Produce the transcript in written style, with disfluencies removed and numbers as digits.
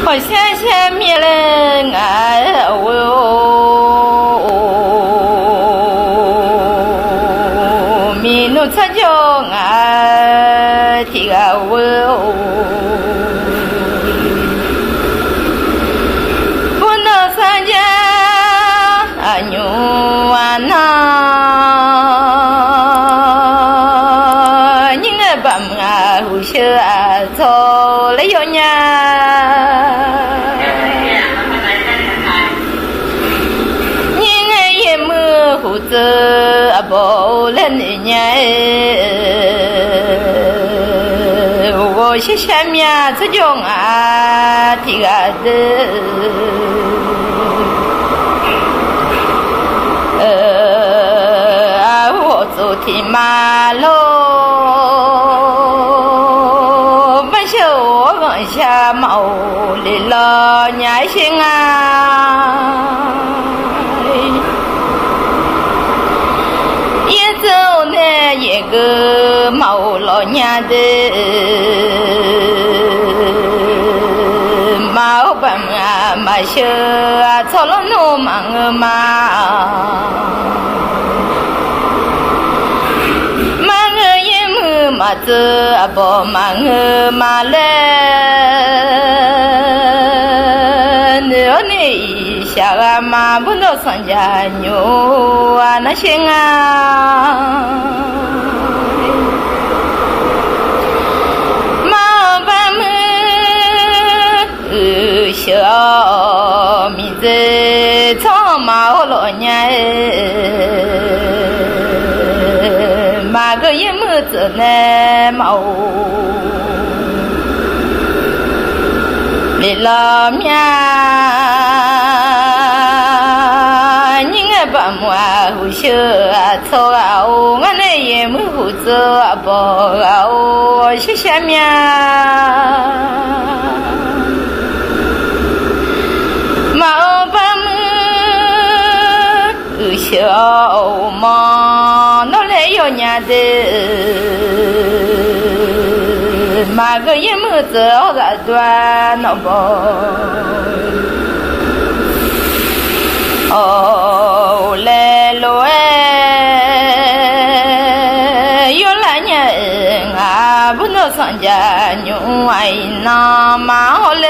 我想想灭了啊我米努参将啊提个我不能参加啊牛啊那你那把啊胡修啊走了有年。胡子啊，不了你娘我是下面这种啊，提个的，我走天马路，不是我往下毛里了娘心啊。一个毛老娘的毛板啊，马修啊，操了农忙啊嘛，忙个也没嘛子啊不忙个嘛嘞，你下个嘛不能上家牛啊那些啊。小米子草毛老娘马个也没子呢毛你老命你个把木啊胡修啊草啊我那也没胡子啊包啊我是下面毛把么小毛那来有年的马个也没走个端那不哦来了哎有来年啊不能上家牛哎那嘛好嘞